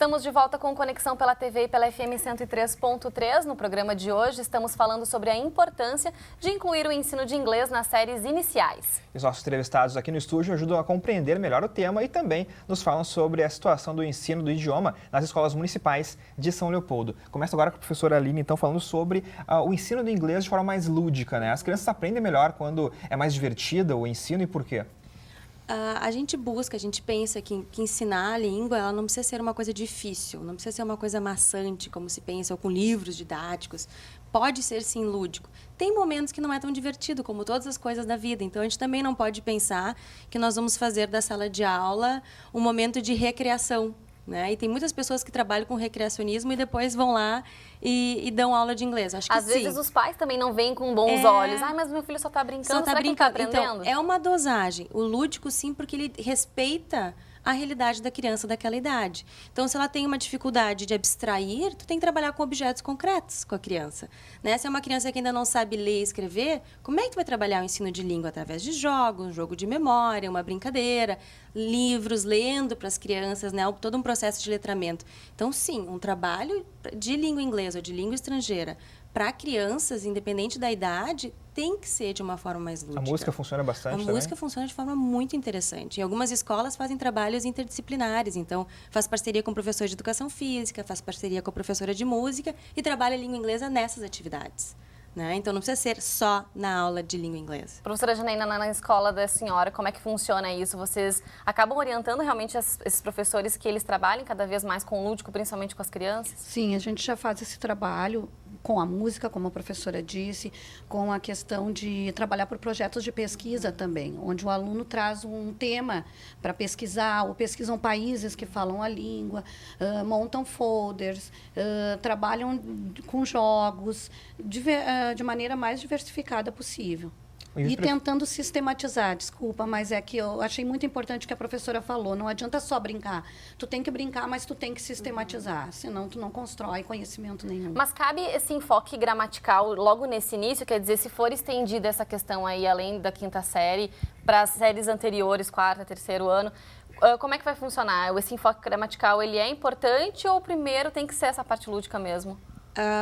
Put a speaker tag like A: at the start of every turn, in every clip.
A: Estamos de volta com Conexão pela TV e pela FM 103.3. No programa de hoje, estamos falando sobre a importância de incluir o ensino de inglês nas séries iniciais.
B: Os nossos entrevistados aqui no estúdio ajudam a compreender melhor o tema e também nos falam sobre a situação do ensino do idioma nas escolas municipais de São Leopoldo. Começa agora com a professora Aline, então, falando sobre o ensino do inglês de forma mais lúdica, né? As crianças aprendem melhor quando é mais divertida o ensino e por quê?
C: A gente pensa que ensinar a língua ela não precisa ser uma coisa difícil, não precisa ser uma coisa maçante, como se pensa, ou com livros didáticos. Pode ser, sim, lúdico. Tem momentos que não é tão divertido, como todas as coisas da vida. Então, a gente também não pode pensar que nós vamos fazer da sala de aula um momento de recreação, né? E tem muitas pessoas que trabalham com recreacionismo e depois vão lá e dão aula de inglês. Acho que
A: às vezes os pais também não veem com bons olhos. Mas meu filho só está brincando, será que ele está aprendendo?
C: Então, é uma dosagem. O lúdico, sim, porque ele respeita a realidade da criança daquela idade. Então, se ela tem uma dificuldade de abstrair, tu tem que trabalhar com objetos concretos com a criança, né? Se é uma criança que ainda não sabe ler e escrever, como é que tu vai trabalhar o ensino de língua? Através de jogos, um jogo de memória, uma brincadeira, livros, lendo para as crianças, né? Todo um processo de letramento. Então, sim, um trabalho de língua inglesa ou de língua estrangeira para crianças, independente da idade, tem que ser de uma forma mais lúdica.
B: A música funciona bastante também?
C: A música funciona de forma muito interessante. Em algumas escolas fazem trabalhos interdisciplinares, então faz parceria com o professor de educação física, faz parceria com a professora de música e trabalha a língua inglesa nessas atividades, né? Então, não precisa ser só na aula de língua inglesa.
A: Professora Janaína, na escola da senhora, como é que funciona isso? Vocês acabam orientando realmente esses professores que eles trabalhem cada vez mais com o lúdico, principalmente com as crianças?
D: Sim, a gente já faz esse trabalho com a música, como a professora disse, com a questão de trabalhar por projetos de pesquisa também, onde o aluno traz um tema para pesquisar, ou pesquisam países que falam a língua, montam folders, trabalham com jogos, de maneira mais diversificada possível. E tentando sistematizar, desculpa, mas é que eu achei muito importante o que a professora falou, não adianta só brincar. Tu tem que brincar, mas tu tem que sistematizar, senão tu não constrói conhecimento nenhum.
A: Mas cabe esse enfoque gramatical logo nesse início, quer dizer, se for estendida essa questão aí, além da quinta série, para as séries anteriores, quarta, terceiro ano, como é que vai funcionar? Esse enfoque gramatical, ele é importante ou primeiro tem que ser essa parte lúdica mesmo?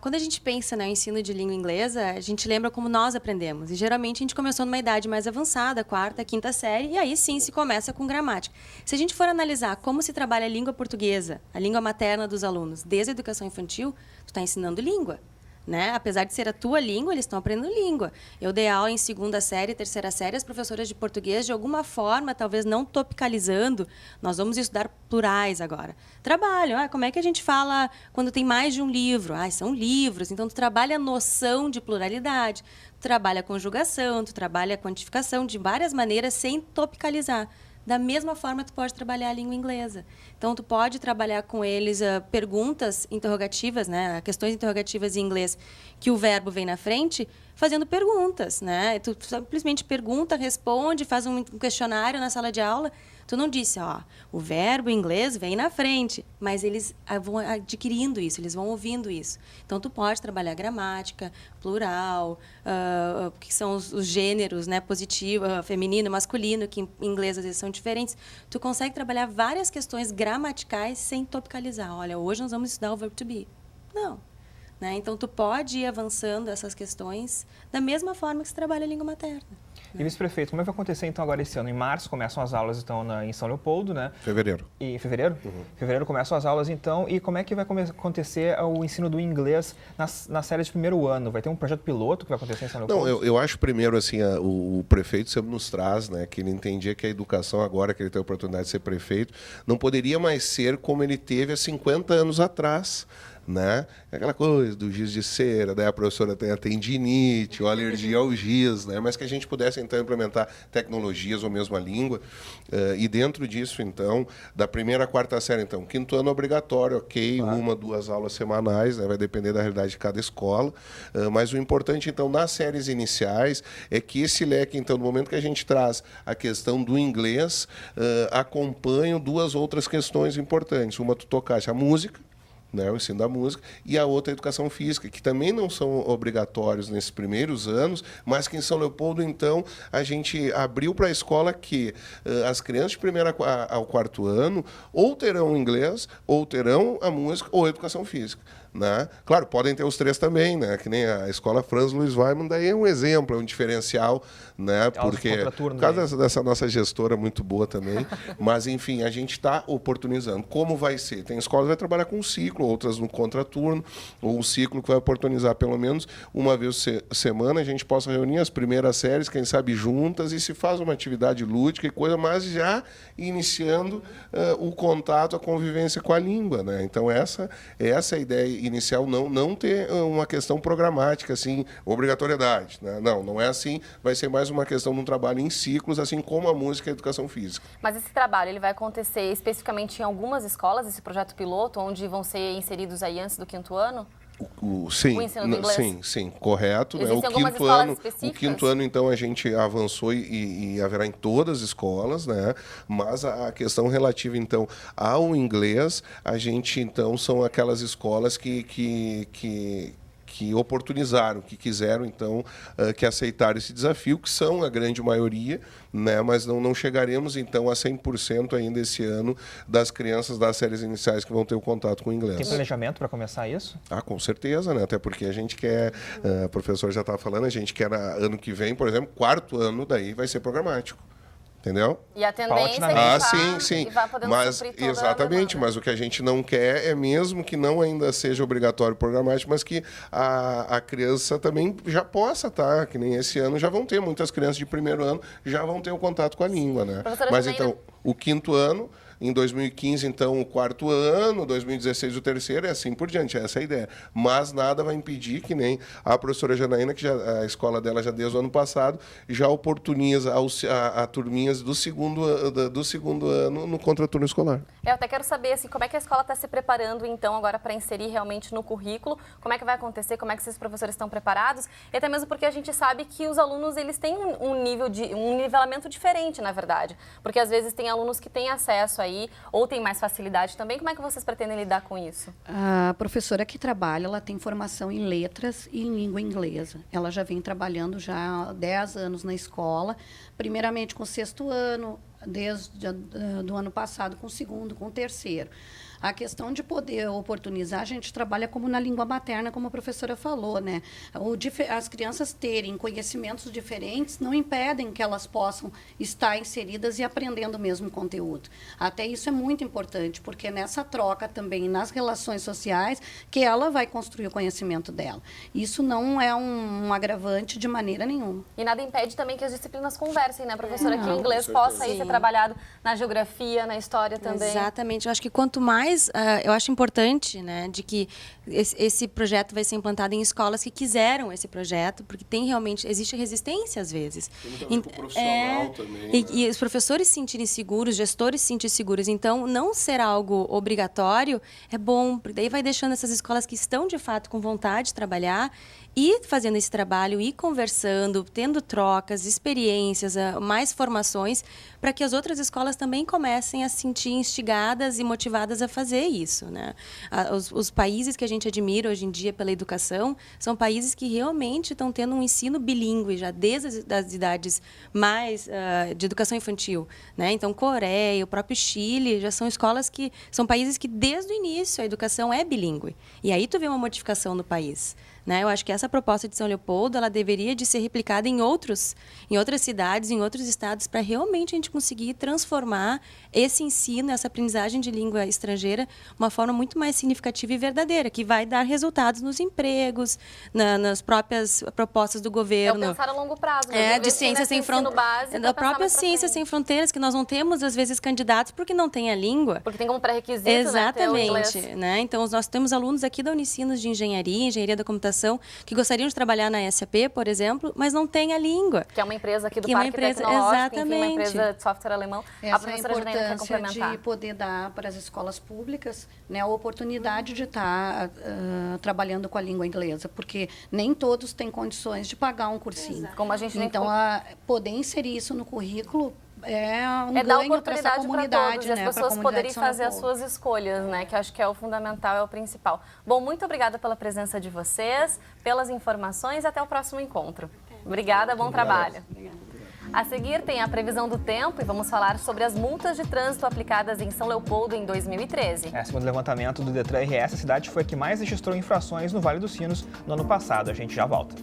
C: Quando a gente pensa no ensino de língua inglesa, a gente lembra como nós aprendemos. E, geralmente, a gente começou numa idade mais avançada, quarta, quinta série, e aí sim se começa com gramática. Se a gente for analisar como se trabalha a língua portuguesa, a língua materna dos alunos, desde a educação infantil, tu está ensinando língua, né? Apesar de ser a tua língua, eles estão aprendendo língua. Eu dei aula em segunda série, terceira série, as professoras de português, de alguma forma, talvez não topicalizando, nós vamos estudar plurais agora. Trabalho, como é que a gente fala quando tem mais de um livro? São livros, então tu trabalha a noção de pluralidade, tu trabalha a conjugação, tu trabalha a quantificação de várias maneiras sem topicalizar. Da mesma forma, tu pode trabalhar a língua inglesa. Então, tu pode trabalhar com eles perguntas interrogativas, né? Questões interrogativas em inglês, que o verbo vem na frente, fazendo perguntas, né? Tu simplesmente pergunta, responde, faz um questionário na sala de aula. Tu não disse, o verbo em inglês vem na frente, mas eles vão adquirindo isso, eles vão ouvindo isso. Então, tu pode trabalhar gramática, plural, que são os gêneros, né, positivo, feminino, masculino, que em inglês às vezes são diferentes. Tu consegue trabalhar várias questões gramaticais sem topicalizar. Olha, hoje nós vamos estudar o verbo to be. Não. Né? Então, tu pode ir avançando essas questões da mesma forma que se trabalha a língua materna.
B: E, vice-prefeito, como é que vai acontecer, então, agora esse ano? Em março começam as aulas, então, em São Leopoldo, né?
E: Fevereiro.
B: E fevereiro? Uhum. Fevereiro começam as aulas, então. E como é que vai acontecer o ensino do inglês na série de primeiro ano? Vai ter um projeto piloto que vai acontecer em São Leopoldo?
E: Não, eu acho, primeiro, assim, o prefeito sempre nos traz, né, que ele entendia que a educação, agora que ele tem a oportunidade de ser prefeito, não poderia mais ser como ele teve há 50 anos atrás, né? Aquela coisa do giz de cera, daí a professora tem a tendinite, ou alergia ao giz, né? Mas que a gente pudesse, então, implementar tecnologias ou mesmo a língua. E dentro disso, então, da primeira à quarta série, então, quinto ano obrigatório, ok, claro. 1, 2 aulas semanais, né? Vai depender da realidade de cada escola. Mas o importante, então, nas séries iniciais, é que esse leque, então, no momento que a gente traz a questão do inglês, acompanha duas outras questões importantes. Uma, tu tocaste a música, né, o ensino da música, e a outra a educação física, que também não são obrigatórios nesses primeiros anos, mas que em São Leopoldo, então, a gente abriu para a escola que as crianças de primeiro ao quarto ano ou terão inglês, ou terão a música, ou a educação física. Né? Claro, podem ter os três também, né? Que nem a escola Franz Luiz Weimann, daí é um exemplo, é um diferencial, né? Porque por causa dessa nossa gestora muito boa também, mas enfim, a gente está oportunizando. Como vai ser? Tem escolas que vai trabalhar com ciclo, outras no contraturno, ou um ciclo que vai oportunizar pelo menos uma vez semana, a gente possa reunir as primeiras séries, quem sabe juntas, e se faz uma atividade lúdica e coisa, mas já iniciando o contato, a convivência com a língua, né? Então essa é a ideia inicial, não ter uma questão programática, assim, obrigatoriedade. Né? Não é assim, vai ser mais uma questão de um trabalho em ciclos, assim como a música e a educação física.
A: Mas esse trabalho, ele vai acontecer especificamente em algumas escolas, esse projeto piloto, onde vão ser inseridos aí antes do 5º ano?
E: Sim,
A: o ensino do inglês?
E: sim, correto.
A: Existem
E: algumas
A: algumas escolas específicas?
E: O 5º ano, então, a gente avançou e haverá em todas as escolas, né? Mas a questão relativa, então, ao inglês, a gente, então, são aquelas escolas que oportunizaram, que quiseram, então, que aceitaram esse desafio, que são a grande maioria, né? Mas não chegaremos, então, a 100% ainda esse ano das crianças das séries iniciais que vão ter o contato com o inglês.
B: Tem planejamento para começar isso?
E: Com certeza, né? Até porque a gente quer, o professor já estava falando, a gente quer ano que vem, por exemplo, 4º ano daí vai ser programático. Entendeu?
A: E a tendência é que
E: sim.
A: vai podendo
E: mas
A: suprir toda
E: exatamente,
A: a
E: mas o que a gente não quer é mesmo que não ainda seja obrigatório programático, mas que a criança também já possa estar, que nem esse ano já vão ter, muitas crianças de primeiro ano já vão ter o contato com a língua, né? Mas então, o 5º ano, em 2015, então, o 4º ano, 2016, o 3º, e assim por diante. Essa é a ideia. Mas nada vai impedir que nem a professora Janaína, que a escola dela já desde o ano passado, já oportuniza a turminhas do segundo ano no contraturno escolar.
A: Eu até quero saber assim, como é que a escola está se preparando, então, agora para inserir realmente no currículo, como é que vai acontecer, como é que esses professores estão preparados, e até mesmo porque a gente sabe que os alunos eles têm um nivelamento diferente, na verdade, porque às vezes tem alunos que têm acesso aí, ou tem mais facilidade também. Como é que vocês pretendem lidar com isso?
D: A professora que trabalha, ela tem formação em letras e em língua inglesa. Ela já vem trabalhando já há 10 anos na escola, primeiramente com o 6º ano, desde do ano passado com o 2º, com o 3º. A questão de poder oportunizar, a gente trabalha como na língua materna, como a professora falou, né? As crianças terem conhecimentos diferentes não impedem que elas possam estar inseridas e aprendendo o mesmo conteúdo. Até isso é muito importante, porque nessa troca também, nas relações sociais, que ela vai construir o conhecimento dela. Isso não é um agravante de maneira nenhuma.
A: E nada impede também que as disciplinas conversem, né, professora? Que o inglês possa aí ser trabalhado na geografia, na história também.
C: Exatamente. Eu acho que quanto mais eu acho importante, né, de que esse projeto vai ser implantado em escolas que quiseram esse projeto, porque existe resistência às vezes.
E: Tem muito profissional também.
C: E os professores se sentirem seguros, gestores se sentirem seguros. Então, não ser algo obrigatório é bom, porque daí vai deixando essas escolas que estão de fato com vontade de trabalhar e fazendo esse trabalho, e conversando, tendo trocas, experiências, mais formações, para que as outras escolas também comecem a se sentir instigadas e motivadas a fazer isso, né? Os países que a gente admira hoje em dia pela educação são países que realmente estão tendo um ensino bilíngue já desde as idades mais de educação infantil, né? Então, Coreia, o próprio Chile, já são escolas que são países que desde o início a educação é bilíngue. E aí tu vê uma modificação no país. Né? Eu acho que essa proposta de São Leopoldo ela deveria de ser replicada em outras cidades, em outros estados, para realmente a gente conseguir transformar esse ensino, essa aprendizagem de língua estrangeira, uma forma muito mais significativa e verdadeira, que vai dar resultados nos empregos, nas próprias propostas do governo.
A: É o pensar a longo prazo. Né?
C: De ciência sem fronteiras. Da própria ciência sem fronteiras, que nós não temos, às vezes, candidatos porque não tem a língua.
A: Porque tem como pré-requisito,
C: exatamente,
A: né?
C: Então, nós temos alunos aqui da Unicinos de engenharia da computação, que gostariam de trabalhar na SAP, por exemplo, mas não tem a língua.
A: Que é uma empresa aqui do Parque Tecnológico,
C: exatamente.
A: Enfim, uma empresa de software alemão.
D: Essa é a importância de poder dar para as escolas públicas, né, a oportunidade de estar trabalhando com a língua inglesa, porque nem todos têm condições de pagar um cursinho.
A: Como a gente
D: então, poder inserir isso no currículo é um
A: dar
D: ganho para essa
A: oportunidade para
D: comunidade,
A: todos,
D: né?
A: as
D: pra
A: pessoas
D: comunidade
A: poderem
D: de São
A: fazer as
D: Leopoldo.
A: suas escolhas, né? Que eu acho que é o fundamental, é o principal. Bom, muito obrigada pela presença de vocês, pelas informações e até o próximo encontro. Obrigada, bom trabalho. A seguir tem a previsão do tempo e vamos falar sobre as multas de trânsito aplicadas em São Leopoldo em 2013.
B: Segundo o levantamento do Detran RS, a cidade foi a que mais registrou infrações no Vale dos Sinos no ano passado. A gente já volta.